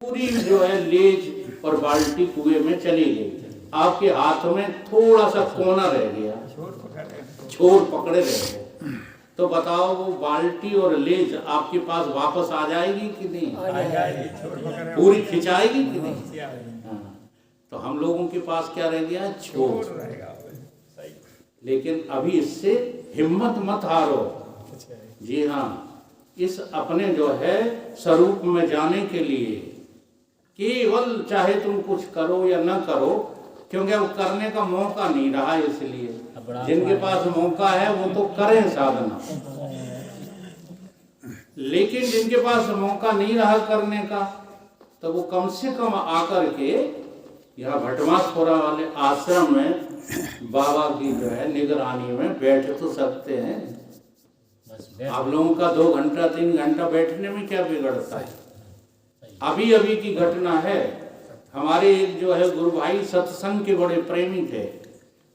पूरी जो है लेज और बाल्टी कुएं में चली गई। आपके हाथ में थोड़ा सा कोना रह गया, छोर पकड़े रह गए। तो बताओ वो बाल्टी और लेज आपके पास वापस आ जाएगी कि नहीं? पूरी खिंचाएगी कि नहीं? हाँ। तो हम लोगों के पास क्या रह गया? छोर। लेकिन अभी इससे हिम्मत मत हारो। जी हाँ, इस अपने जो है स्वरूप में जाने के लिए केवल चाहे तुम कुछ करो या न करो, क्योंकि अब करने का मौका नहीं रहा, इसलिए जिनके पास मौका है वो तो करें साधना, लेकिन जिनके पास मौका नहीं रहा करने का तो वो कम से कम आकर के यहाँ भटमासपुरा वाले आश्रम में बाबा की जो है निगरानी में बैठ तो सकते हैं। आप लोगों का 2 घंटा 3 घंटा बैठने में क्या बिगड़ता है? अभी अभी की घटना है, हमारे एक जो है गुरु भाई सत्संग के बड़े प्रेमी थे,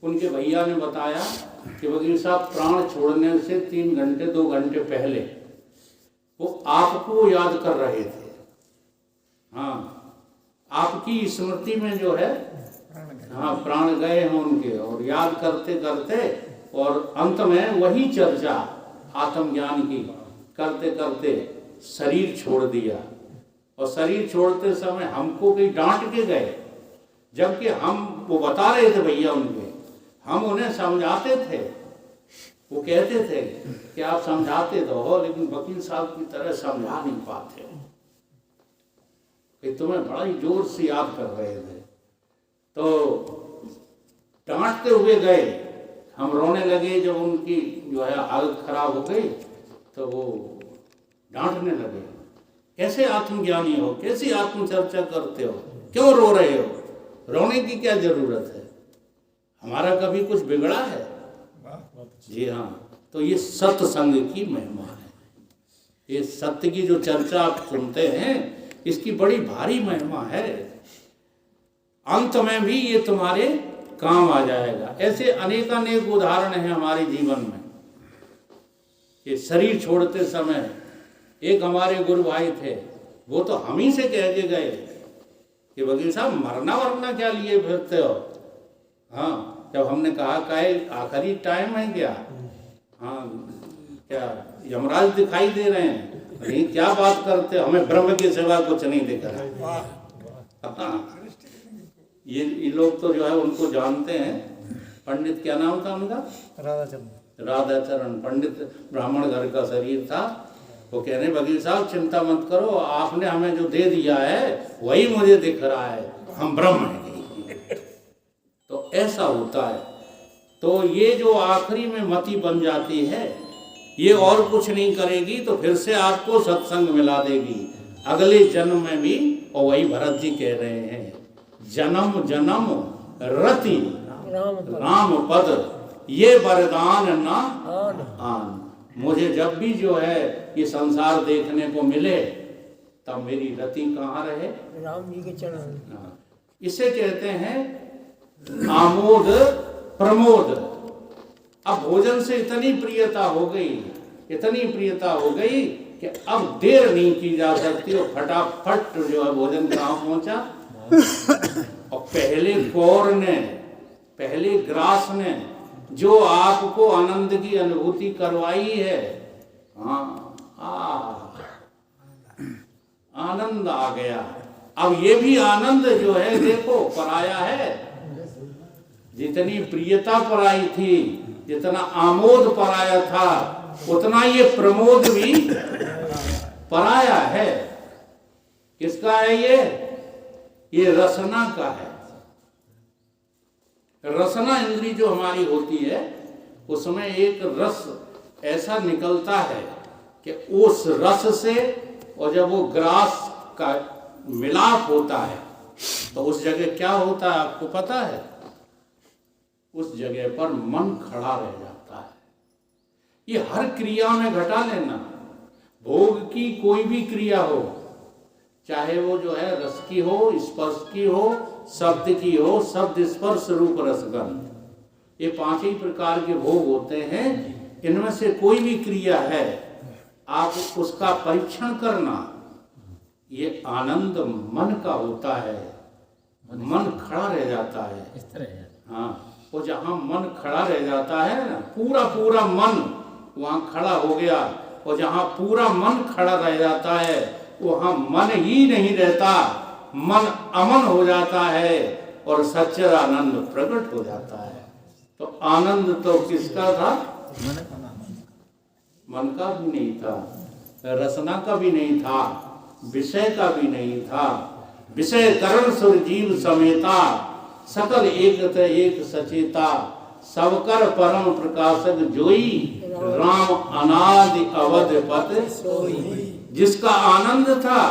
उनके भैया ने बताया कि वकील साहब प्राण छोड़ने से 3 घंटे 2 घंटे पहले वो आपको याद कर रहे थे। हाँ, आपकी स्मृति में जो है हाँ प्राण गए हैं उनके, और याद करते करते और अंत में वही चर्चा आत्मज्ञान की करते करते शरीर छोड़ दिया। और शरीर छोड़ते समय हमको कहीं डांट के गए, जबकि हम वो बता रहे थे भैया उनके, हम उन्हें समझाते थे। वो कहते थे कि आप समझाते तो हो लेकिन वकील साहब की तरह समझा नहीं पाते हो, कि तुम्हें बड़ा ही जोर से याद कर रहे थे। तो डांटते हुए गए, हम रोने लगे। जब उनकी जो है हालत खराब हो गई तो वो डांटने लगे, कैसे आत्मज्ञानी हो, कैसी आत्मचर्चा करते हो, क्यों रो रहे हो? रोने की क्या जरूरत है? हमारा कभी कुछ बिगड़ा है? जी हाँ। तो ये सत्संग की महिमा है। ये सत्य की जो चर्चा आप सुनते हैं इसकी बड़ी भारी महिमा है। अंत में भी ये तुम्हारे काम आ जाएगा। ऐसे अनेकानेक उदाहरण हैं हमारे जीवन में। ये शरीर छोड़ते समय एक हमारे गुरु भाई थे, वो तो हम ही से कह के गए कि वकील साहब मरना वरना क्या लिए फिरते हो? हाँ, जब हमने कहा आखिरी टाइम है क्या? हाँ, क्या यमराज दिखाई दे रहे हैं? नहीं, क्या बात करते हो, हमें ब्रह्म के सिवा कुछ नहीं दिख रहा। हाँ, ये लोग तो जो है उनको जानते हैं। पंडित क्या नाम था उनका? राधाचरण पंडित, ब्राह्मण घर का शरीर था। वो कह रहे वकील साहब चिंता मत करो, आपने हमें जो दे दिया है वही मुझे दिख रहा है, हम ब्रह्म हैं। तो ऐसा होता है। तो ये जो आखिरी में मति बन जाती है, ये और कुछ नहीं करेगी तो फिर से आपको सत्संग मिला देगी अगले जन्म में भी। और वही भरत जी कह रहे हैं, जन्म जन्म रति राम पद ये वरदान ना आन। मुझे जब भी जो है ये संसार देखने को मिले तब मेरी रति कहाँ रहे? राम जी के चरण। इसे कहते हैं आमोद प्रमोद। अब भोजन से इतनी प्रियता हो गई, इतनी प्रियता हो गई कि अब देर नहीं की जा सकती। और फटाफट जो है भोजन कहाँ पहुंचा। और पहले कौर ने, पहले ग्रास ने जो आपको आनंद की अनुभूति करवाई है, हाँ आनंद आ गया। अब ये भी आनंद जो है देखो पराया है। जितनी प्रियता पराई थी, जितना आमोद पराया था, उतना ये प्रमोद भी पराया है। किसका है ये रसना का है। रसना इंद्री जो हमारी होती है उसमें एक रस ऐसा निकलता है कि उस रस से, और जब वो ग्रास का मिलाप होता है तो उस जगह क्या होता है आपको पता है? उस जगह पर मन खड़ा रह जाता है। ये हर क्रिया में घटा लेना। भोग की कोई भी क्रिया हो, चाहे वो जो है रस की हो, स्पर्श की हो, शब्द की हो, शब्द स्पर्श रूप रसगंध, ये 5 ही प्रकार के भोग होते हैं। इनमें से कोई भी क्रिया है, आप उसका परीक्षण करना ये आनंद मन का होता है, मन खड़ा रह जाता है। इस तरह है। हाँ, वो जहाँ मन खड़ा रह जाता है ना, पूरा पूरा मन वहाँ खड़ा हो गया, और जहाँ पूरा मन खड़ा रह जाता है वहाँ मन ही नहीं रहता, मन अमन हो जाता है और सच्चा आनंद प्रकट हो जाता है। तो आनंद तो किसका था? मन का भी नहीं था, रसना का भी नहीं था, विषय का भी नहीं था। विषय करण सुर जीव समेता, सकल एकत एक सचेता, सबकर परम प्रकाशक जोई, राम अनादि अवध पत सोई। जिसका आनंद था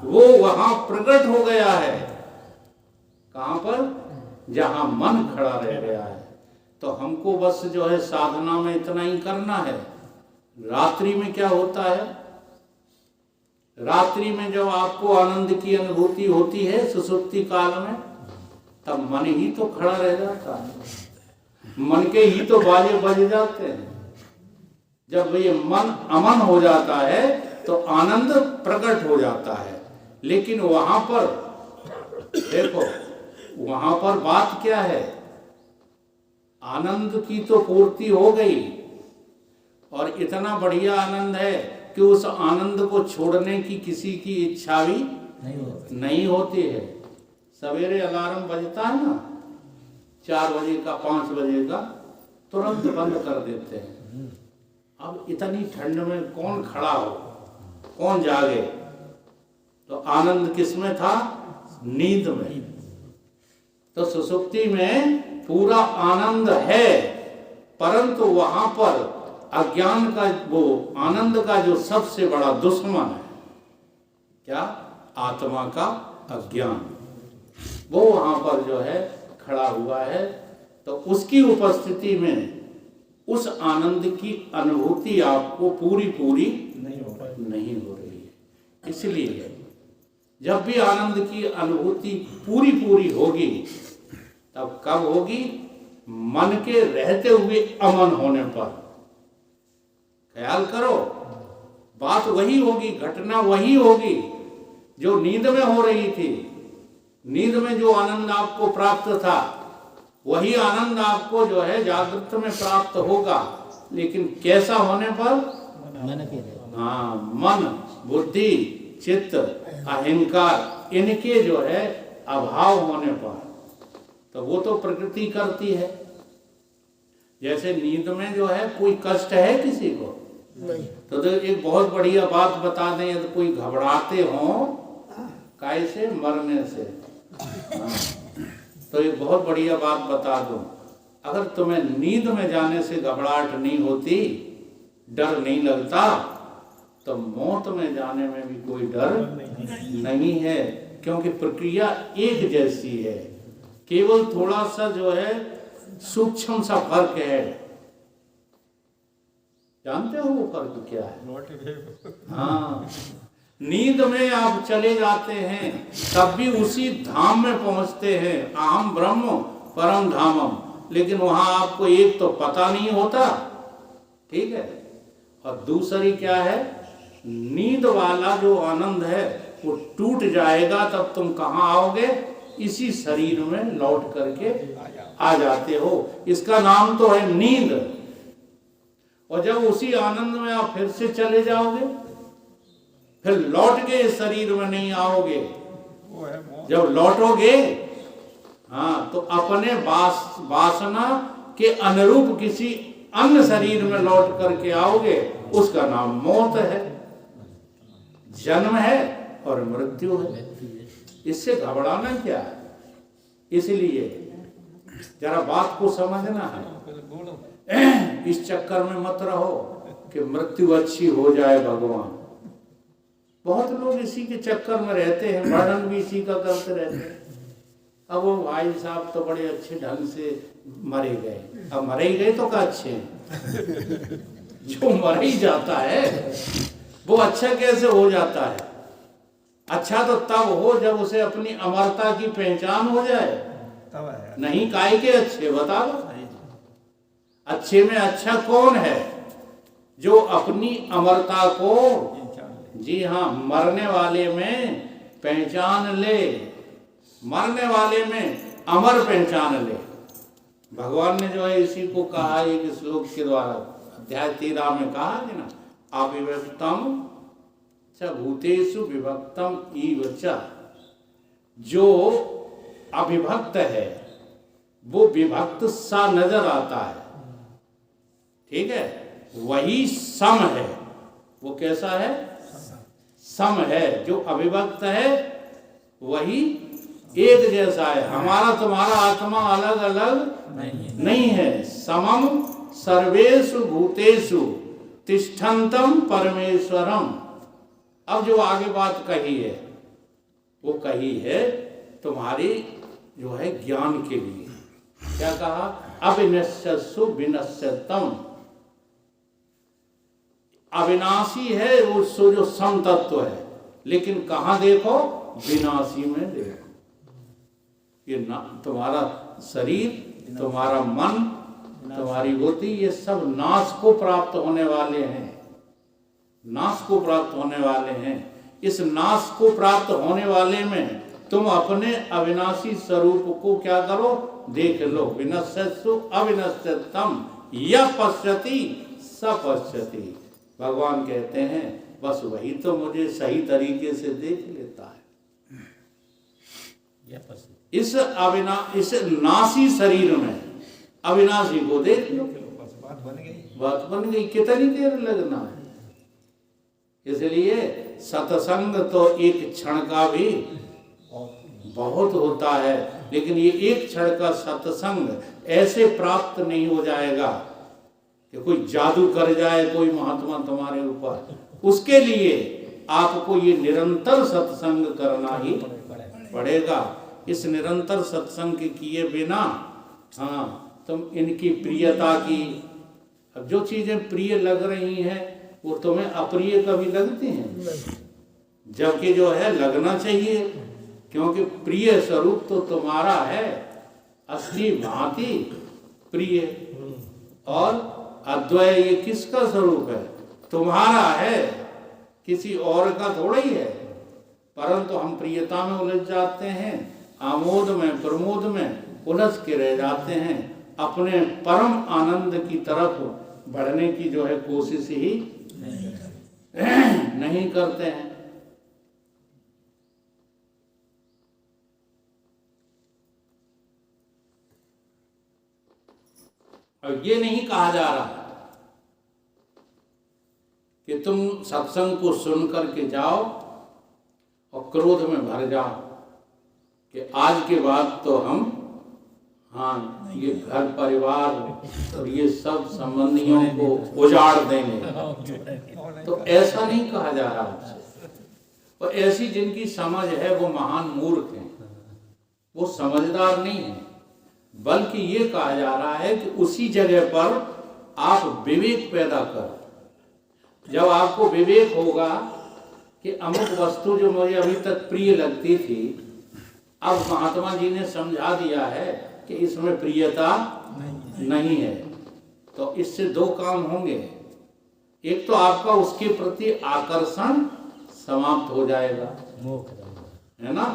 वो वहां प्रकट हो गया है। कहां पर? जहां मन खड़ा रह गया है। तो हमको बस जो है साधना में इतना ही करना है। रात्रि में क्या होता है? रात्रि में जब आपको आनंद की अनुभूति होती है सुसुप्ति काल में, तब मन ही तो खड़ा रह जाता है, मन के ही तो बाजे बज जाते हैं। जब ये मन अमन हो जाता है तो आनंद प्रकट हो जाता है। लेकिन वहां पर देखो, वहां पर बात क्या है? आनंद की तो पूर्ति हो गई और इतना बढ़िया आनंद है कि उस आनंद को छोड़ने की किसी की इच्छा भी नहीं होती है। सवेरे अलार्म बजता है ना, 4 बजे का 5 बजे का, तुरंत बंद कर देते हैं। अब इतनी ठंड में कौन खड़ा हो, कौन जागे? तो आनंद किसमें था? नींद में। तो सुसुप्ति में पूरा आनंद है, परंतु वहां पर अज्ञान का, वो आनंद का जो सबसे बड़ा दुश्मन है क्या? आत्मा का अज्ञान, वो वहां पर जो है खड़ा हुआ है। तो उसकी उपस्थिति में उस आनंद की अनुभूति आपको पूरी पूरी नहीं हो रही है। इसलिए जब भी आनंद की अनुभूति पूरी पूरी होगी, तब कब होगी? मन के रहते हुए अमन होने पर। ख्याल करो, बात वही होगी, घटना वही होगी जो नींद में हो रही थी। नींद में जो आनंद आपको प्राप्त था, वही आनंद आपको जो है जागृत में प्राप्त होगा। लेकिन कैसा होने पर? हाँ, मन, बुद्धि, चित्त, अहंकार, इनके जो है अभाव होने पर। तो वो तो प्रकृति करती है। जैसे नींद में जो है कोई कष्ट है किसी को नहीं। तो एक बहुत बढ़िया बात बता दें, यदि कोई घबराते हो कैसे मरने से, तो एक बहुत बढ़िया बात बता दूं, अगर तुम्हें नींद में जाने से घबराहट नहीं होती, डर नहीं लगता, तो मौत में जाने में भी कोई डर नहीं है। क्योंकि प्रक्रिया एक जैसी है, केवल थोड़ा सा जो है सूक्ष्म सा फर्क है। जानते हो वो फर्क क्या है? हाँ, नींद में आप चले जाते हैं तब भी उसी धाम में पहुंचते हैं, अहम ब्रह्म परम धामम। लेकिन वहां आपको एक तो पता नहीं होता, ठीक है, और दूसरी क्या है, नींद वाला जो आनंद है वो टूट जाएगा, तब तुम कहाँ आओगे? इसी शरीर में लौट करके आ जाते हो। इसका नाम तो है नींद। और जब उसी आनंद में आप फिर से चले जाओगे, फिर लौट के इस शरीर में नहीं आओगे। जब लौटोगे, हाँ, तो अपने वासना के अनुरूप किसी अन्य शरीर में लौट करके आओगे। उसका नाम मौत है, जन्म है और मृत्यु है। इससे घबराना क्या है? इसलिए जरा बात को समझना है। इस चक्कर में मत रहो कि मृत्यु अच्छी हो जाए भगवान। बहुत लोग इसी के चक्कर में रहते हैं, वर्णन भी इसी का करते रहते हैं। अब वो भाई साहब तो बड़े अच्छे ढंग से मरे गए। अब मरे ही गए तो क्या अच्छे हैं? जो मर ही जाता है वो अच्छा कैसे हो जाता है? अच्छा तो तब हो जब उसे अपनी अमरता की पहचान हो जाए। नहीं, काय के अच्छे बता दो। अच्छे में अच्छा कौन है? जो अपनी अमरता को जी हाँ, मरने वाले में पहचान ले, मरने वाले में अमर पहचान ले। भगवान ने जो है इसी को कहा एक श्लोक के द्वारा, अध्याय 13 में कहा है ना, अविभक्तम च भूतेषु विभक्तम इव च। जो अविभक्त है वो विभक्त सा नजर आता है, ठीक है, वही सम है। वो कैसा है? सम है। जो अविभक्त है वही एक जैसा है। हमारा तुम्हारा आत्मा अलग अलग नहीं है। समम सर्वेषु भूतेषु तिष्ठन्तम परमेश्वरम। अब जो आगे बात कही है वो कही है तुम्हारी जो है ज्ञान के लिए। क्या कहा? अविनश्यसु विनश्यतम। अविनाशी है वो जो सम तत्व है, लेकिन कहाँ देखो? विनाशी में देखो। ये तुम्हारा शरीर, तुम्हारा मन, तुम्हारी बुद्धि, ये सब नाश को प्राप्त होने वाले हैं, नाश को प्राप्त होने वाले हैं। इस नाश को प्राप्त होने वाले में तुम अपने अविनाशी स्वरूप को क्या करो? देख लो। विनश्यसु अविनश्यतम यः पश्यति स पश्यति। भगवान कहते हैं बस वही तो मुझे सही तरीके से देख लेता है। इस नाशी शरीर में अविनाशी को देख लो। बात बन गई। कितनी देर लगना है? इसलिए सत्संग तो एक क्षण का भी बहुत होता है, लेकिन ये एक क्षण का सत्संग ऐसे प्राप्त नहीं हो जाएगा कि कोई जादू कर जाए कोई महात्मा तुम्हारे ऊपर। उसके लिए आपको ये निरंतर सत्संग करना ही पड़ेगा। इस निरंतर सत्संग के किए बिना तुम इनकी प्रियता की, अब जो चीजें प्रिय लग रही हैं वो तुम्हें अप्रिय कभी लगती हैं? जबकि जो है लगना चाहिए, क्योंकि प्रिय स्वरूप तो तुम्हारा है, अस्थि भांति प्रिय। और अद्वय ये किसका स्वरूप है? तुम्हारा है, किसी और का थोड़ा ही है। परंतु हम प्रियता में उलझ जाते हैं, आमोद में प्रमोद में उलझ के रह जाते हैं, अपने परम आनंद की तरफ बढ़ने की जो है कोशिश ही नहीं करते हैं। और ये नहीं कहा जा रहा कि तुम सत्संग को सुन करके जाओ और क्रोध में भर जाओ कि आज के बाद तो हम ये घर परिवार और ये सब संबंधियों को उजाड़ देंगे। तो ऐसा नहीं कहा जा रहा आपसे। और ऐसी जिनकी समझ है वो महान मूर्ख हैं, वो समझदार नहीं है। बल्कि ये कहा जा रहा है कि उसी जगह पर आप विवेक पैदा करो। जब आपको विवेक होगा कि अमुक वस्तु जो मुझे अभी तक प्रिय लगती थी, अब महात्मा जी ने समझा दिया है कि इसमें प्रियता नहीं है, तो इससे दो काम होंगे। एक तो आपका उसके प्रति आकर्षण समाप्त हो जाएगा, है ना?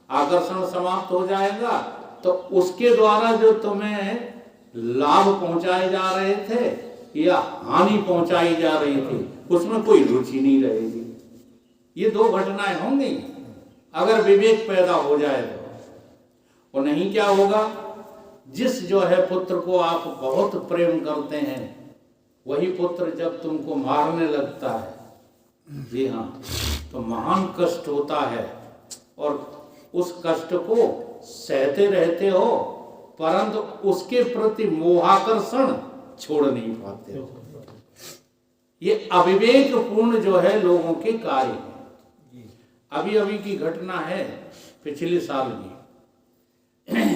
आकर्षण समाप्त हो जाएगा तो उसके द्वारा जो तुम्हें लाभ पहुंचाए जा रहे थे या हानि पहुंचाई जा रही थी उसमें कोई रुचि नहीं रहेगी। ये दो घटनाएं होंगी अगर विवेक पैदा हो जाए तो। और नहीं क्या होगा? जिस जो है पुत्र को आप बहुत प्रेम करते हैं वही पुत्र जब तुमको मारने लगता है, जी हाँ, तो महान कष्ट होता है और उस कष्ट को सहते रहते हो, परंतु उसके प्रति मोहाकर्षण छोड़ नहीं पाते हो। ये अविवेक पूर्ण जो है लोगों के कार्य है। अभी अभी की घटना है, पिछले साल की।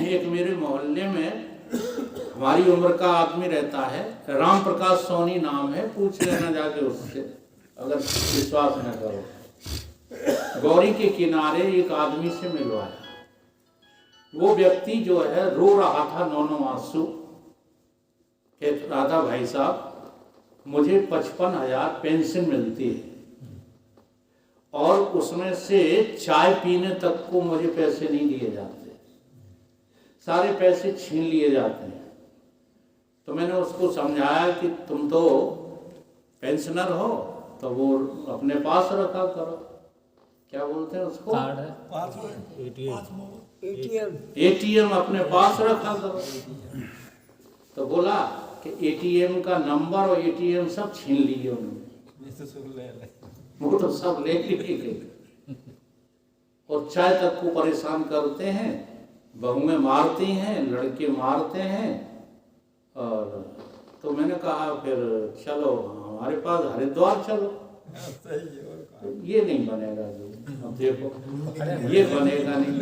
एक मेरे मोहल्ले में हमारी उम्र का आदमी रहता है, राम प्रकाश सोनी नाम है, पूछ लेना जाके उससे अगर विश्वास न करो। गौरी के किनारे एक आदमी से मिलवाया। वो व्यक्ति जो है रो रहा था, नौनो आंसू, कह रहा था भाई साहब मुझे 55,000 पेंशन मिलती है और उसमें से चाय पीने तक को मुझे पैसे नहीं दिए जाते, सारे पैसे छीन लिए जाते हैं। तो मैंने उसको समझाया कि तुम तो पेंशनर हो तो वो अपने पास रखा करो, क्या बोलते हैं उसको, एटीएम अपने पास रखा करो। तो बोला कि एटीएम का नंबर और एटीएम सब छीन लिए उन्होंने, वो तो सब ले गए और चाय तक को परेशान करते हैं, बहुएं मारती हैं, लड़के मारते हैं। और तो मैंने कहा फिर चलो हमारे पास हरिद्वार चलो। तो ये नहीं बनेगा जो, अब देखो ये बनेगा नहीं।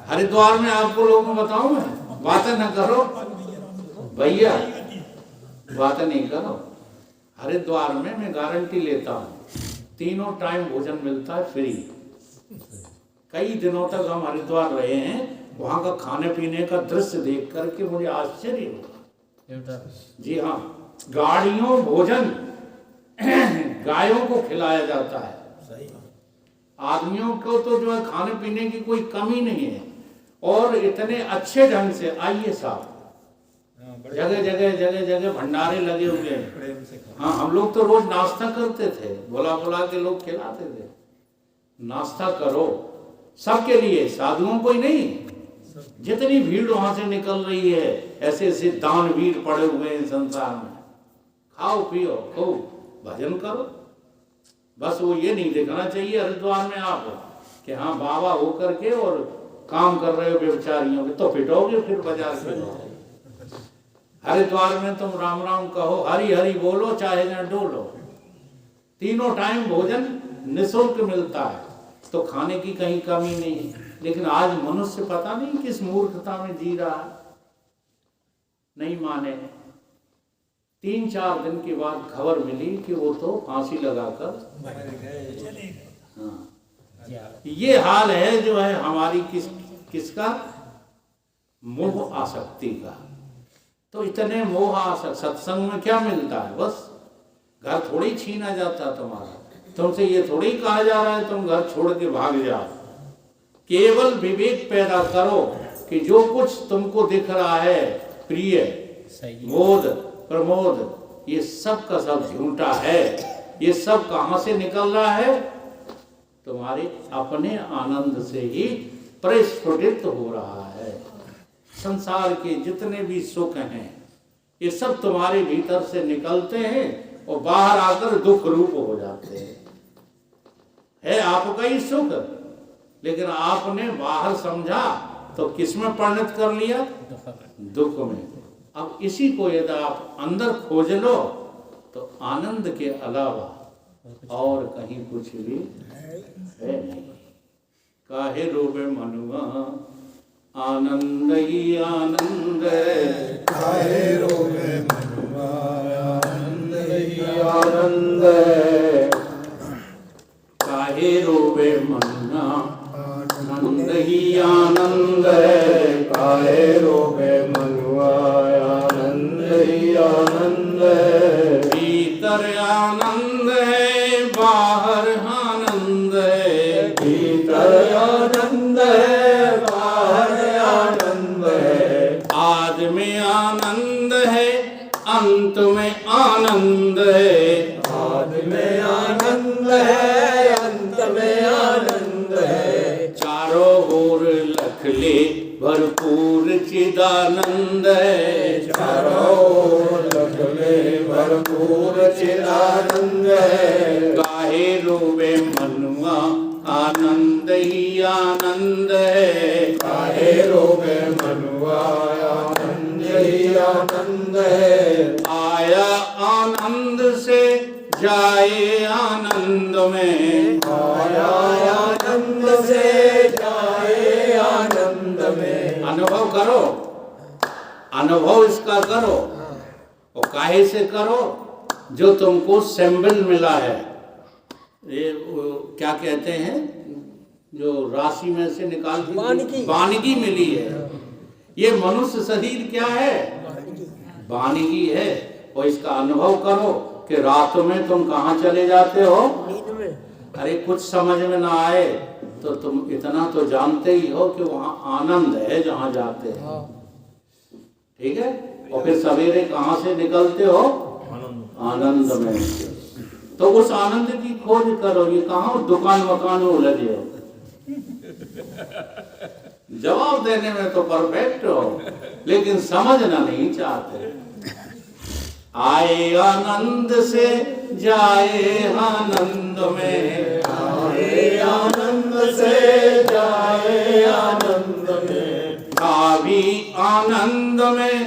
हरिद्वार में आपको लोगों को बताऊं मैं, बातें न करो भैया, बातें नहीं करो। हरिद्वार में मैं गारंटी लेता हूँ 3 टाइम भोजन मिलता है फ्री। कई दिनों तक हम हरिद्वार रहे हैं, वहाँ का खाने पीने का दृश्य देख करके मुझे आश्चर्य हुआ। जी हाँ, गाड़ियों भोजन गायों को खिलाया जाता है, आदमियों को तो जो है खाने पीने की कोई कमी नहीं है। और इतने अच्छे ढंग से, आइए साहब, जगह जगह जगह जगह भंडारे लगे हुए हैं। हाँ, हम लोग तो रोज नाश्ता करते थे, बुला बुला के लोग खिलाते थे। नाश्ता करो सबके लिए, साधुओं को ही नहीं। जितनी भीड़ वहां से निकल रही है, ऐसे ऐसे दानवीर पड़े हुए हैं संसार में, खाओ पियो खूब भजन करो। बस वो ये नहीं देखना चाहिए हरिद्वार में आप कि हाँ बाबा होकर के और काम कर रहे हो व्यभिचारियों के, तो पिटोगे फिर बाजार के लोग। हरिद्वार में तुम राम राम कहो, हरि हरि बोलो, चाहे न डोलो। 3 टाइम भोजन निःशुल्क मिलता है, तो खाने की कहीं कमी नहीं है। लेकिन आज मनुष्य पता नहीं किस मूर्खता में जी रहा है, नहीं माने। 3-4 दिन के बाद खबर मिली कि वो तो फांसी लगाकर, हाँ, ये हाल है जो है हमारी किसका, मोह आसक्ति का। तो इतने मोह आसक्त, सत्संग में क्या मिलता है, बस घर थोड़ी छीना जाता तुम्हारा, तुमसे ये थोड़ी कहा जा रहा है तुम घर छोड़ के भाग जाओ। केवल विवेक पैदा करो कि जो कुछ तुमको दिख रहा है प्रिय, मोद प्रमोद, ये सब का सब झूठा है। ये सब कहां से निकल रहा है, तुम्हारे अपने आनंद से ही प्रस्फुटित हो रहा है। संसार के जितने भी सुख हैं ये सब तुम्हारे भीतर से निकलते हैं और बाहर आकर दुख रूप हो जाते हैं। है आपका ही सुख, लेकिन आपने बाहर समझा तो किसमें परिणत कर लिया, दुख में। अब इसी को यदि आप अंदर खोज लो तो आनंद के अलावा और कहीं कुछ भी है नहीं। काहे रोवे मनुआ आनंद ही आनंद, काहे रोवे मनुआ आनंद ही आनंद, काहे रोवे मनुआ आनंद ही आनंद, काहे रोवे मनुआ आनंद ही आनंद। भीतर आनंद है बाहर आनंद है, भीतर आनंद है बाहर आनंद है। आदि में आनंद है अंत में आनंद है, आदि में आनंद है अंत में आनंद है। चारों ओर लख ले भरपूर चिदानंद है, चारों ओर लख ले भरपूर चिदानंद है। काहे रोवे मनुआ आनंद ही आनंद है, काहे रोवे मनुआ आनंद ही आनंद है। आया आनंद से जाए आनंद में, आया आनंद से जाए आनंद में। अनुभव करो, अनुभव इसका करो। और काहे से करो, जो तुमको सैंबल मिला है, ये क्या कहते हैं जो राशि में से निकाल वानिकी। वानिकी मिली है। ये मनुष्य शरीर क्या है, वानिकी है। और इसका अनुभव करो कि रातों में तुम कहाँ चले जाते हो? नींद में। अरे कुछ समझ में ना आए तो तुम इतना तो जानते ही हो कि वहाँ आनंद है जहाँ जाते हैं। हाँ। ठीक है। और फिर सवेरे कहाँ से निकलते हो? आनंद में। तो उस आनंद की खोज करो। ये कहाँ दुकान वकान में लगे हो? जवाब देने में तो परफेक्ट हो, लेकिन समझना नहीं चाहते। आए आनंद से जाए आनंद में, आए आनंद से जाए आनंद में, था भी आनंद में,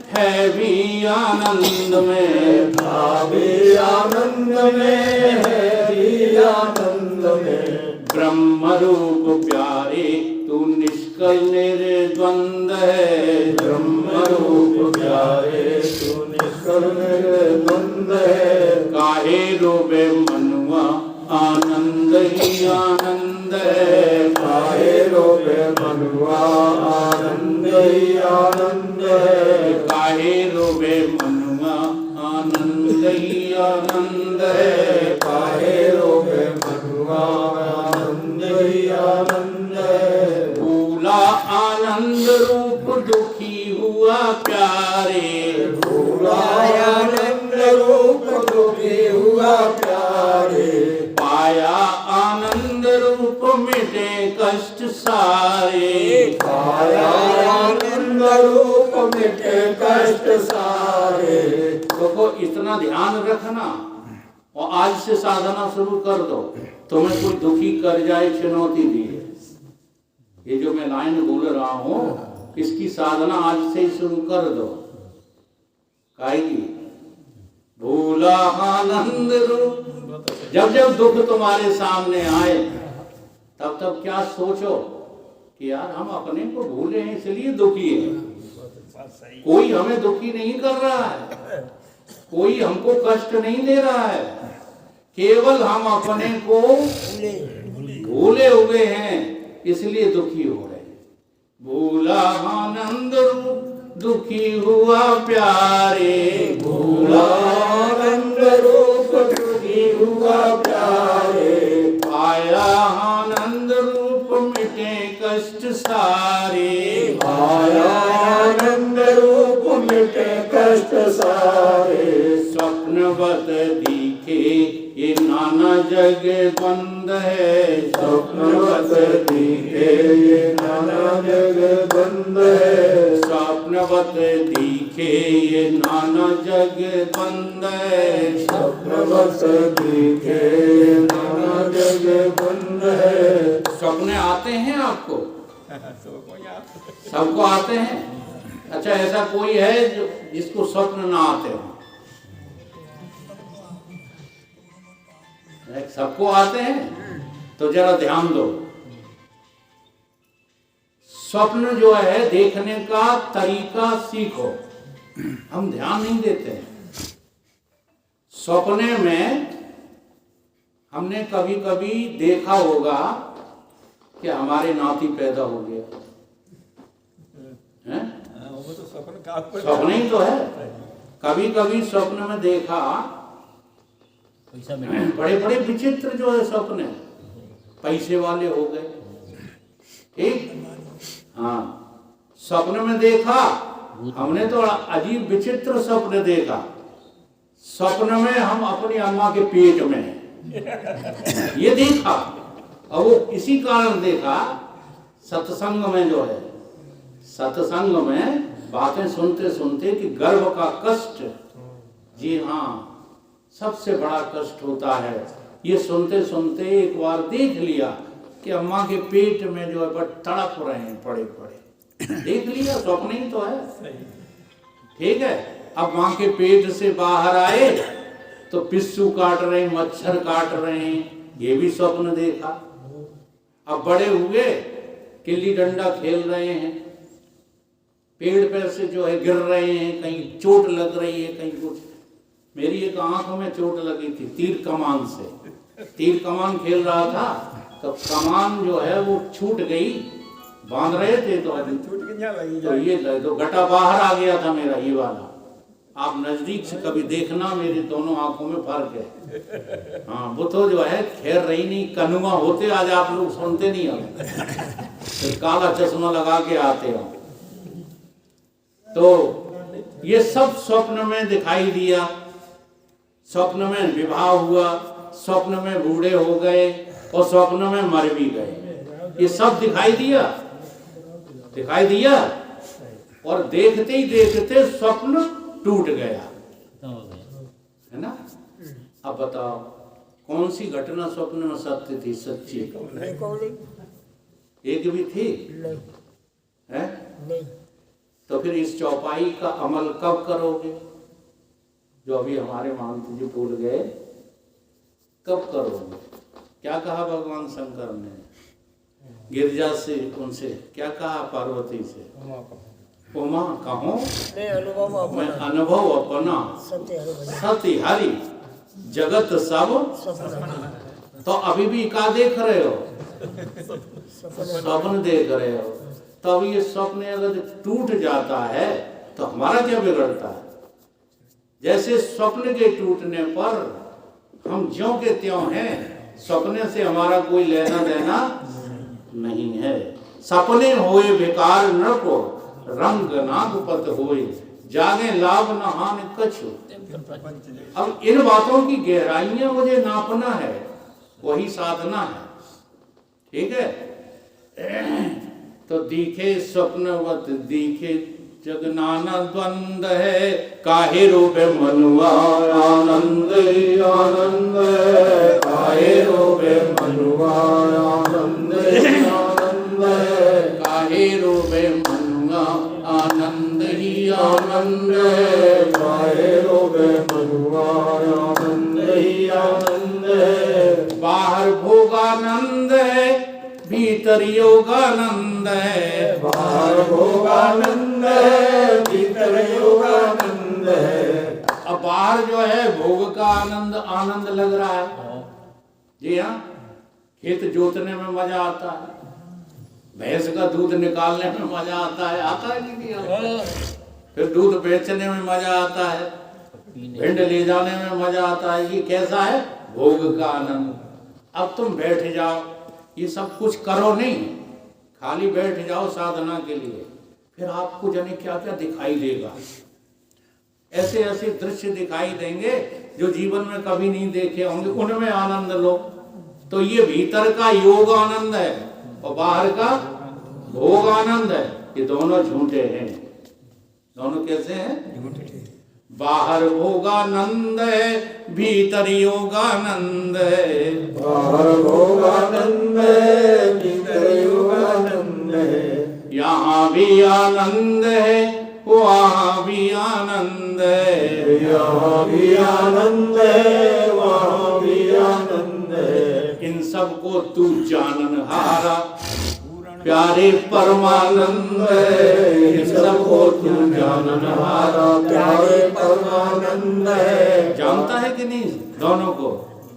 है भी आनंद में, था भी आनंद में, है भी आनंद में। ब्रह्म रूप प्यारे तू निष्कल निर्द्वंद है। ब्रह्म रूप प्यारे तू निष्कल निर्द्वंद है। काहे रोबे मनुआ आनंद ही आनंद है। काहे रोबे मनुआ आनंद ही आनंद है। काहे रोबे मनुआ आनंद ही आनंद है। काहे रोबे मनुआ आनंद ही आनंद है। भूला आनंद रूप दुखी हुआ प्यारे। भूला आनंद रूप दुखी हुआ प्यारे। पाया आनंद रूप मिटे कष्ट सारे। पाया आनंद रूप मिटे कष्ट सारे। देखो इतना ध्यान रखना और आज से साधना शुरू कर दो। तुम्हें कोई दुखी कर जाए चुनौती दी है, ये जो मैं लाइन बोल रहा हूँ इसकी साधना आज से ही शुरू कर दो। काहेगी भूला आनंद रूप। जब जब दुख तुम्हारे सामने आए तब तब क्या सोचो कि यार हम अपने को भूले हैं इसलिए दुखी है। कोई हमें दुखी नहीं कर रहा है, कोई हमको कष्ट नहीं दे रहा है, केवल हम अपने को भूले हुए हैं इसलिए दुखी हो रहे हैं। भूला आनंद रूप दुखी हुआ प्यारे। भूला आनंद रूप दुखी हुआ प्यारे। आया आनंद रूप मिटे कष्ट सारे। आया आनंद रूप मिटे कष्ट सारे। स्वप्नवत दिखे ये नाना जग बंद है। स्वप्नवत दिखे ये नाना जग बंद है। स्वप्नवत दिखे ये नाना जग बंद है। स्वप्नवत दिखे ये नाना जग बंद है। सपने आते हैं आपको? सबको आते हैं। अच्छा ऐसा कोई है जो जिसको स्वप्न ना आते हो? सबको आते हैं। तो जरा ध्यान दो, स्वप्न जो है देखने का तरीका सीखो। हम ध्यान नहीं देते हैं। सपने में हमने कभी कभी देखा होगा कि हमारे नाती पैदा हो गया है? स्वप्न ही तो है। कभी कभी स्वप्न में देखा बड़े बड़े विचित्र जो है सपने, पैसे वाले हो गए। ठीक, हाँ सपने में देखा हमने तो अजीब विचित्र सपने देखा। सपने में हम अपनी अम्मा के पेट में हैं ये देखा। और वो इसी कारण देखा, सत्संग में जो है, सत्संग में बातें सुनते सुनते कि गर्भ का कष्ट, जी हाँ सबसे बड़ा कष्ट होता है। ये सुनते सुनते एक बार देख लिया कि अम्मा के पेट में जो है तड़प रहे हैं पड़े पड़े। देख लिया, स्वप्न ही तो है। ठीक है। अब माँ के पेट से बाहर आए तो पिस्सू काट रहे हैं, मच्छर काट रहे हैं, ये भी स्वप्न देखा। अब बड़े हुए गिल्ली डंडा खेल रहे हैं, पेड़ पर से जो है गिर रहे हैं, कहीं चोट लग रही है, कहीं कुछ। मेरी एक आंख में चोट लगी थी तीर कमान से। तीर कमान खेल रहा था तो कमान जो है वो छूट गई, बांध रहे थे तो ये तो गटा बाहर आ गया था मेरा ये वाला। आप नजदीक से कभी देखना, मेरी दोनों आंखों में फर्क है। हाँ, वो तो जो है खैर रही नहीं, कनुआ होते आज आप लोग सुनते नहीं हो, तो काला चश्मा लगा के आते हो। तो ये सब स्वप्न में दिखाई दिया, स्वप्न में विवाह हुआ, स्वप्न में बूढ़े हो गए और स्वप्न में मर भी गए। ये सब दिखाई दिया और देखते ही देखते स्वप्न टूट गया, है ना। अब बताओ कौन सी घटना स्वप्न में सत्य थी, सच्ची? एक भी थी है? तो फिर इस चौपाई का अमल कब करोगे, जो अभी हमारे महंत जी भूल गए? कब करोगे? क्या कहा भगवान शंकर ने गिरजा से, उनसे क्या कहा? पार्वती से, उमा कहो मैं अनुभव अपना सत्य हरि जगत सब। तो अभी भी क्या देख रहे हो? स्वप्न देख रहे हो। तो अब ये स्वप्न अगर टूट जाता है तो हमारा क्या बिगड़ता है? जैसे स्वप्न के टूटने पर हम ज्यों के त्यों हैं, सपने से हमारा कोई लेना देना नहीं है। सपने होए बेकार न को रंग नागपत होए, जागे लाभ न हानि कछु। अब इन बातों की गहराइयां मुझे नापना है, वही साधना है। ठीक है। तो दिखे स्वप्नवत दिखे जग नाना द्वंद है, काहे रूपे मनुआ आनंद आनंद है, काहे रूपे मनुआ आनंद आनंद है, काहे रूपे मनुआ आनंद ही आनंद है, काहे रूपे मनुआ आनंद ही आनंद है। बाहर भोगानंद है, भीतर योगानंद है। बाहर भोगानंद है, भीतर योगानंद है। अब बाहर जो है भोग का आनंद आनंद लग रहा है। जी हाँ, खेत जोतने में मजा आता है, भैंस का दूध निकालने में मजा आता है कि नहीं आता? फिर दूध बेचने में मजा आता है, भिंड ले जाने में मजा आता है। ये कैसा है? भोग का आनंद। अब तुम बैठ जाओ, ये सब कुछ करो नहीं, खाली बैठ जाओ साधना के लिए, फिर आपको जाने क्या क्या दिखाई देगा। ऐसे ऐसे दृश्य दिखाई देंगे जो जीवन में कभी नहीं देखे होंगे, उनमें आनंद लो। तो ये भीतर का योग आनंद है और बाहर का भोग आनंद है, ये दोनों झूठे हैं। दोनों कैसे हैं? बाहर भोगानंद है, भीतर योगानंद है। बाहर भोगानंद है, भीतर योगानंद है। यहाँ भी आनंद है, वहाँ भी आनंद है। यहाँ भी आनंद है, वहाँ भी आनंद है। इन सबको तू जानन हारा, प्यारे परमानंद है। इन सबको तू जानन हारा, प्यारे परमानंद है। जानता है कि नहीं? दोनों को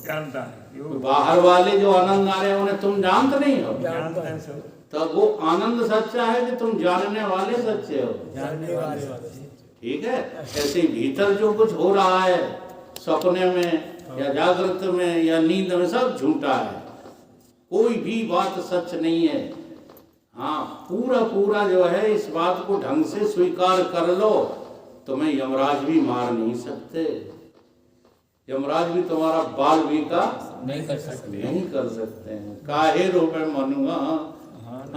जानता है। बाहर वाले जो आनंद आ रहे हैं उन्हें तुम जानते नहीं हो, जानता है सब, तो वो आनंद सच्चा है कि तुम जानने वाले सच्चे हो? जानने वाले। ठीक है। ऐसे ही भीतर जो कुछ हो रहा है सपने में या जागृत में या नींद में, सब झूठा है, कोई भी बात सच नहीं है। हाँ, पूरा पूरा जो है इस बात को ढंग से स्वीकार कर लो, तुम्हें यमराज भी मार नहीं सकते। यमराज भी तुम्हारा बाल भी का नहीं कर सकते हैं। काहे रूपे मनुआ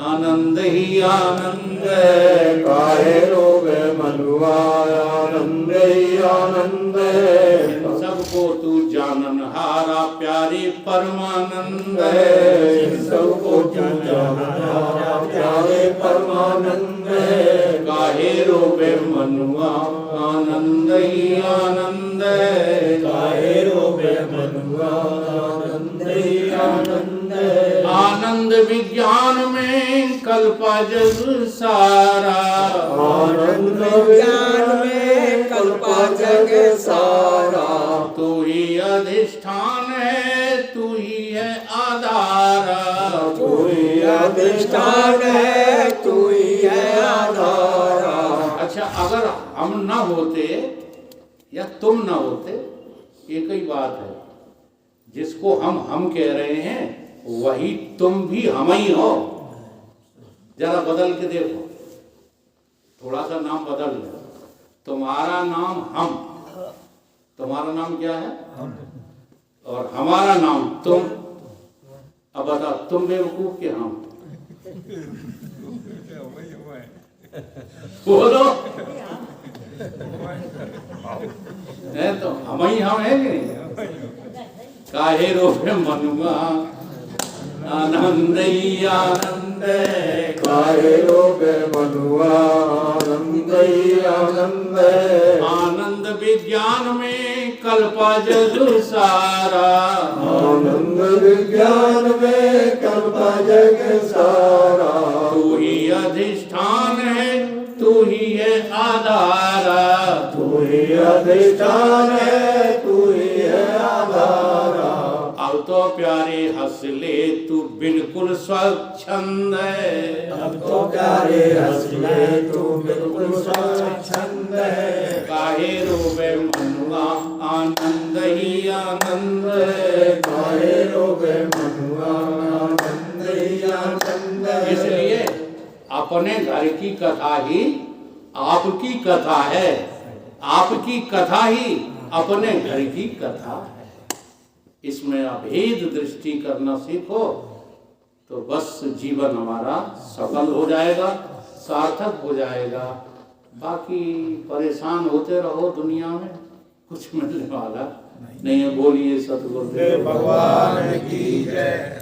आनंद ही आनंद है। काहे रोगे मनुआ आनंद ही आनंद है। सबको तू जानन हारा, प्यारे परमानंद है। सबको तू जानन हारा, प्यारे परमानंद है। काहे रोगे मनुआ आनंद ही आनंद है। काहे रोगे मनुआ आनंद ही आनंद है। आनंद विज्ञान में कल्पा जग सारा, आनंद विज्ञान में कल्पा जग सारा। तू ही अधिष्ठान है, तू ही है आधारा। तू ही अधिष्ठान है, तू ही है आधारा। अच्छा, अगर हम न होते या तुम ना होते, एक ही बात है। जिसको हम कह रहे हैं वही तुम भी हम ही हो। जरा बदल के देखो, थोड़ा सा नाम बदल लो। तुम्हारा नाम हम, तुम्हारा नाम क्या है? और हमारा नाम तुम। अब बताओ, तुम बेवकूफ के हम? बोलो, है तो हम ही हम है कि नहीं? काहे रोवे मनुआ आनंद ही आनंद, काहे रोगे मनुआ आनंद ही आनंद। आनंद विज्ञान में कल्पा जग सारा, आनंद विज्ञान में कल्पा जग सारा। तू ही अधिष्ठान है, तू ही है आधारा, तू ही अधिष्ठान है, तू ही है आधारा। अब तो प्यारे हंस ले तू बिल्कुल स्वच्छंद है, अब तो प्यारे हंस ले तू बिल्कुल स्वच्छंद है। काहे रोवे मनुआ आनंद ही आनंद, काहे रोगे मनुआ आनंद ही आनंद। इसलिए अपने घर की कथा ही आपकी कथा है, आपकी कथा ही अपने घर की कथा है। इसमें अभेद दृष्टि करना सीखो तो बस जीवन हमारा सफल हो जाएगा, सार्थक हो जाएगा। बाकी परेशान होते रहो दुनिया में, कुछ मिलने वाला नहीं है। बोलिए सतगुरुदेव भगवान की जय।